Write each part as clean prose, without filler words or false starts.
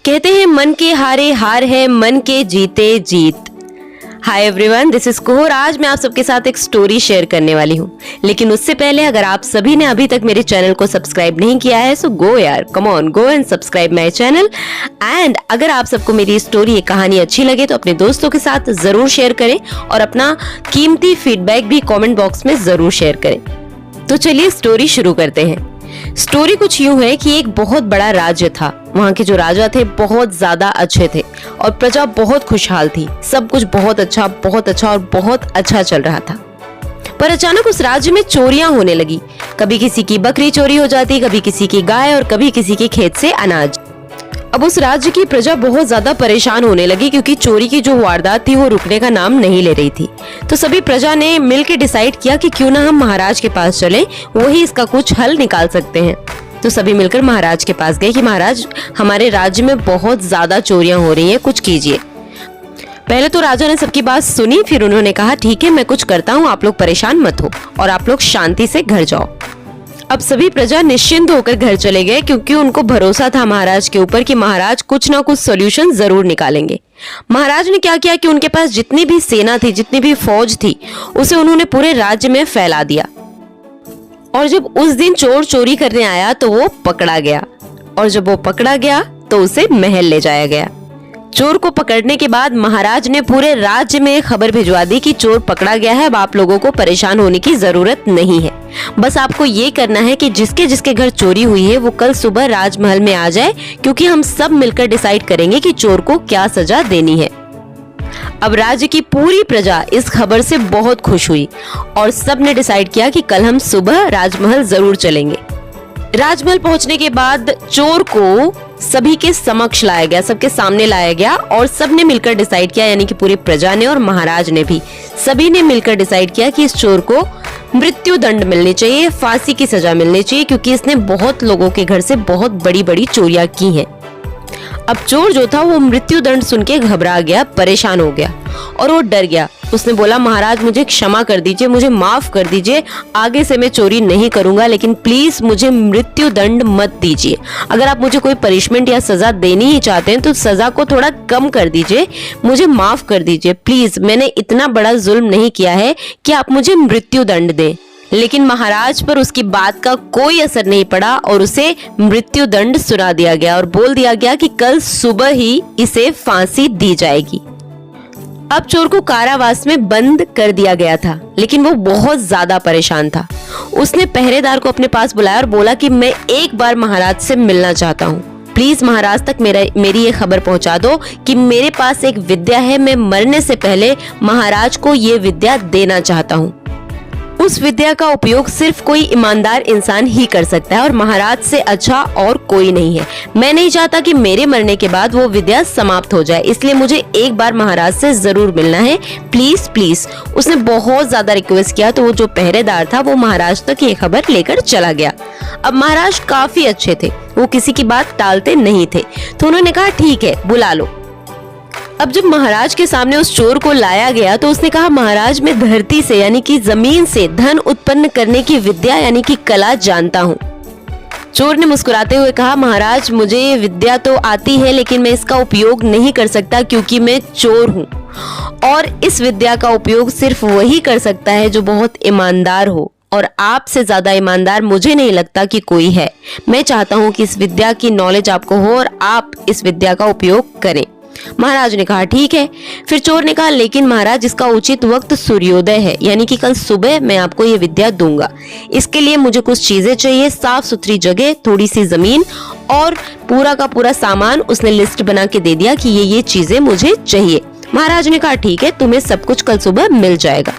कहते हैं मन के हारे हार है, मन के जीते जीत। हाय एवरीवन, दिस इज कोहर। आज मैं आप सबके साथ एक स्टोरी शेयर करने वाली हूँ, लेकिन उससे पहले अगर आप सभी ने अभी तक मेरे चैनल को सब्सक्राइब नहीं किया है सो गो यार, come on, go and subscribe my channel. And अगर आप सबको मेरी स्टोरी, ये कहानी अच्छी लगे तो अपने दोस्तों के साथ जरूर शेयर करें और अपना कीमती फीडबैक भी कमेंट बॉक्स में जरूर शेयर करें। तो चलिए स्टोरी शुरू करते हैं। स्टोरी कुछ यूं है कि एक बहुत बड़ा राज्य था। वहाँ के जो राजा थे बहुत ज्यादा अच्छे थे और प्रजा बहुत खुशहाल थी। सब कुछ बहुत अच्छा और बहुत अच्छा चल रहा था। पर अचानक उस राज्य में चोरियां होने लगी। कभी किसी की बकरी चोरी हो जाती, कभी किसी की गाय और कभी किसी के खेत से अनाज। अब उस राज्य की प्रजा बहुत ज्यादा परेशान होने लगी क्योंकि चोरी की जो वारदात थी वो रुकने का नाम नहीं ले रही थी। तो सभी प्रजा ने मिलकर डिसाइड किया कि क्यों ना हम महाराज के पास चलें, वही इसका कुछ हल निकाल सकते हैं। तो सभी मिलकर महाराज के पास गए कि महाराज, हमारे राज्य में बहुत ज्यादा चोरियां हो रही हैं, कुछ कीजिए। पहले तो राजा ने सबकी बात सुनी, फिर उन्होंने कहा ठीक है, मैं कुछ करता हूँ, आप लोग परेशान मत हो और आप लोग शांति से घर जाओ। अब सभी प्रजा निश्चिंत होकर घर चले गए क्योंकि उनको भरोसा था महाराज के ऊपर कि महाराज कुछ ना कुछ सॉल्यूशन जरूर निकालेंगे। महाराज ने क्या किया कि उनके पास जितनी भी सेना थी, जितनी भी फौज थी, उसे उन्होंने पूरे राज्य में फैला दिया। और जब उस दिन चोर चोरी करने आया तो वो पकड़ा गया, और जब वो पकड़ा गया तो उसे महल ले जाया गया। चोर को पकड़ने के बाद महाराज ने पूरे राज्य में खबर भिजवा दी कि चोर पकड़ा गया है। अब आप लोगों को परेशान होने की जरूरत नहीं है। बस आपको ये करना है कि जिसके जिसके घर चोरी हुई है वो कल सुबह राजमहल में आ जाए, क्योंकि हम सब मिलकर डिसाइड करेंगे कि चोर को क्या सजा देनी है। अब राज्य की पूरी प्रजा इस खबर से बहुत खुश हुई और सब ने डिसाइड किया कि कल हम सुबह राजमहल जरूर चलेंगे। राजमहल पहुंचने के बाद चोर को सभी के समक्ष लाया गया, सबके सामने लाया गया और सबने मिलकर डिसाइड किया, यानी कि पूरी प्रजा ने और महाराज ने भी, सभी ने मिलकर डिसाइड किया कि इस चोर को मृत्यु दंड मिलनी चाहिए, फांसी की सजा मिलनी चाहिए, क्योंकि इसने बहुत लोगों के घर से बहुत बड़ी बड़ी चोरियां की हैं। अब चोर जो था वो मृत्यु दंड सुन के घबरा गया, परेशान हो गया और वो डर गया। उसने बोला, महाराज मुझे क्षमा कर दीजिए, मुझे माफ कर दीजिए, आगे से मैं चोरी नहीं करूंगा, लेकिन प्लीज मुझे मृत्यु दंड मत दीजिए। अगर आप मुझे कोई पनिशमेंट या सजा देनी ही चाहते हैं तो सजा को थोड़ा कम कर दीजिए, मुझे माफ कर दीजिए प्लीज। मैंने इतना बड़ा जुल्म नहीं किया है कि आप मुझे मृत्यु दंड दें। लेकिन महाराज पर उसकी बात का कोई असर नहीं पड़ा और उसे मृत्यु दंड सुना दिया गया और बोल दिया गया कि कल सुबह ही इसे फांसी दी जाएगी। अब चोर को कारावास में बंद कर दिया गया था, लेकिन वो बहुत ज्यादा परेशान था। उसने पहरेदार को अपने पास बुलाया और बोला कि मैं एक बार महाराज से मिलना चाहता हूँ, प्लीज महाराज तक मेरी ये खबर पहुंचा दो कि मेरे पास एक विद्या है, मैं मरने से पहले महाराज को ये विद्या देना चाहता हूँ। उस विद्या का उपयोग सिर्फ कोई ईमानदार इंसान ही कर सकता है और महाराज से अच्छा और कोई नहीं है। मैं नहीं चाहता कि मेरे मरने के बाद वो विद्या समाप्त हो जाए, इसलिए मुझे एक बार महाराज से जरूर मिलना है, प्लीज प्लीज। उसने बहुत ज्यादा रिक्वेस्ट किया तो वो जो पहरेदार था वो महाराज तक ये खबर लेकर चला गया। अब महाराज काफी अच्छे थे, वो किसी की बात टालते नहीं थे, तो उन्होंने कहा ठीक है, बुला लो। अब जब महाराज के सामने उस चोर को लाया गया तो उसने कहा, महाराज मैं धरती से यानी कि जमीन से धन उत्पन्न करने की विद्या यानी कि कला जानता हूँ। चोर ने मुस्कुराते हुए कहा, महाराज मुझे ये विद्या तो आती है, लेकिन मैं इसका उपयोग नहीं कर सकता क्योंकि मैं चोर हूँ और इस विद्या का उपयोग सिर्फ वही कर सकता है जो बहुत ईमानदार हो, और आपसे ज्यादा ईमानदार मुझे नहीं लगता कि कोई है। मैं चाहता हूँ कि इस विद्या की नॉलेज आपको हो और आप इस विद्या का उपयोग करें। महाराज ने कहा ठीक है। फिर चोर ने कहा, लेकिन महाराज इसका उचित वक्त सूर्योदय है, यानी कि कल सुबह मैं आपको ये विद्या दूंगा। इसके लिए मुझे कुछ चीजें चाहिए, साफ सुथरी जगह, थोड़ी सी जमीन और पूरा का पूरा सामान। उसने लिस्ट बना के दे दिया कि ये चीजें मुझे चाहिए। महाराज ने कहा ठीक है, तुम्हें सब कुछ कल सुबह मिल जाएगा।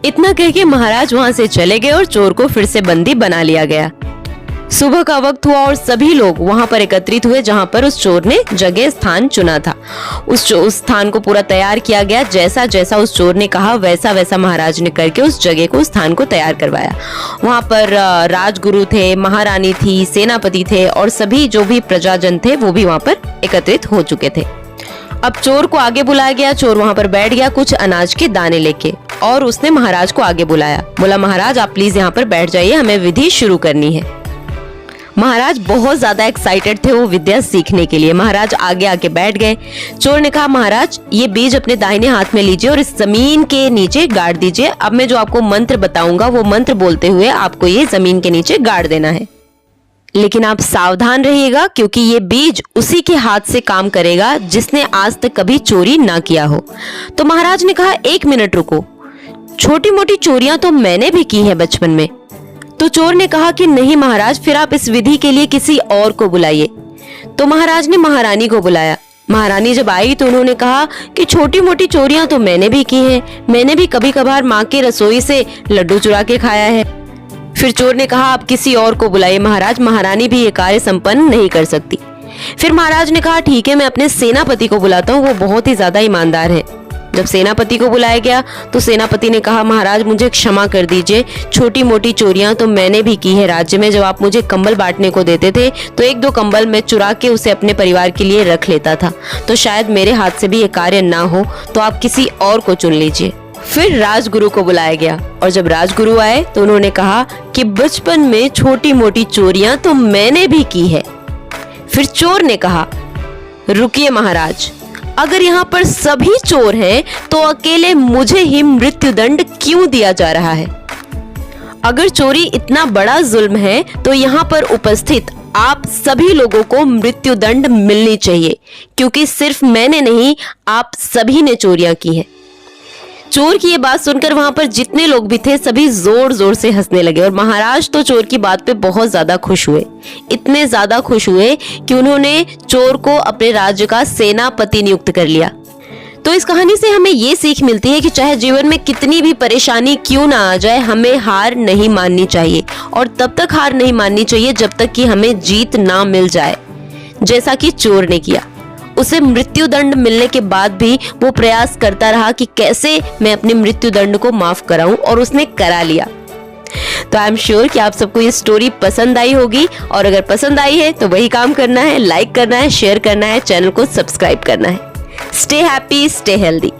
इतना कह के महाराज वहां से चले गए और चोर को फिर से बंदी बना लिया गया। सुबह का वक्त हुआ और सभी लोग वहां पर एकत्रित हुए जहां पर उस चोर ने जगह स्थान चुना था। उस स्थान को पूरा तैयार किया गया, जैसा जैसा उस चोर ने कहा वैसा वैसा महाराज ने करके उस जगह को, स्थान को तैयार करवाया। वहां पर राजगुरु थे, महारानी थी, सेनापति थे और सभी जो भी प्रजाजन थे वो भी वहां पर एकत्रित हो चुके थे। अब चोर को आगे बुलाया गया। चोर वहां पर बैठ गया कुछ अनाज के दाने लेके और उसने महाराज को आगे बुलाया। बोला, महाराज आप प्लीज यहाँ पर बैठ जाइए, हमें विधि शुरू करनी है। महाराज बहुत ज्यादा एक्साइटेड थे वो विद्या सीखने के लिए। महाराज आगे आके बैठ गए। चोर ने कहा, महाराज ये बीज अपने दाहिने हाथ में लीजिए और इस जमीन के नीचे गाड़ दीजिए। अब मैं जो आपको मंत्र बताऊंगा वो मंत्र बोलते हुए आपको ये जमीन के नीचे गाड़ देना है। लेकिन आप सावधान रहिएगा, क्योंकि ये बीज उसी के हाथ से काम करेगा जिसने आज तक कभी चोरी ना किया हो। तो महाराज ने कहा, 1 मिनट रुको, छोटी मोटी चोरियां तो मैंने भी की है बचपन में। तो चोर ने कहा कि नहीं महाराज, फिर आप इस विधि के लिए किसी और को बुलाइए। तो महाराज ने महारानी को बुलाया। महारानी जब आई तो उन्होंने कहा कि छोटी मोटी चोरियां तो मैंने भी की हैं, मैंने भी कभी कभार माँ के रसोई से लड्डू चुरा के खाया है। फिर चोर ने कहा, आप किसी और को बुलाइए महाराज, महारानी भी ये कार्य संपन्न नहीं कर सकती। फिर महाराज ने कहा, ठीक है, मैं अपने सेनापति को बुलाता हूँ, वो बहुत ही ज्यादा ईमानदार है। जब सेनापति को बुलाया गया तो सेनापति ने कहा, महाराज मुझे क्षमा कर दीजिए, छोटी मोटी चोरियां तो मैंने भी की है राज्य में। जब आप मुझे कंबल बांटने को देते थे तो 1-2 कंबल मैं चुरा के उसे अपने परिवार के लिए रख लेता था, तो शायद मेरे हाथ से भी ये कार्य ना हो, तो आप किसी और को चुन लीजिए। फिर राजगुरु को बुलाया गया और जब राजगुरु आए तो उन्होंने कहा कि बचपन में छोटी मोटी चोरियां तो मैंने भी की है। फिर चोर ने कहा, रुकिए महाराज, अगर यहाँ पर सभी चोर हैं तो अकेले मुझे ही मृत्युदंड क्यों दिया जा रहा है? अगर चोरी इतना बड़ा जुल्म है तो यहाँ पर उपस्थित आप सभी लोगों को मृत्युदंड मिलनी चाहिए, क्योंकि सिर्फ मैंने नहीं, आप सभी ने चोरियां की हैं। चोर की ये बात सुनकर वहां पर जितने लोग भी थे सभी जोर जोर से हंसने लगे और महाराज तो चोर की बात पे बहुत ज्यादा खुश हुए। इतने ज्यादा खुश हुए कि उन्होंने चोर को अपने राज्य का सेनापति नियुक्त कर लिया। तो इस कहानी से हमें ये सीख मिलती है कि चाहे जीवन में कितनी भी परेशानी क्यों ना आ जाए, हमें हार नहीं माननी चाहिए और तब तक हार नहीं माननी चाहिए जब तक कि हमें जीत ना मिल जाए। जैसा कि चोर ने किया, उसे मृत्युदंड मिलने के बाद भी वो प्रयास करता रहा कि कैसे मैं अपने मृत्युदंड को माफ कराऊं, और उसने करा लिया। तो आई एम श्योर कि आप सबको ये स्टोरी पसंद आई होगी, और अगर पसंद आई है तो वही काम करना है, लाइक करना है, शेयर करना है, चैनल को सब्सक्राइब करना है। Stay happy, stay healthy.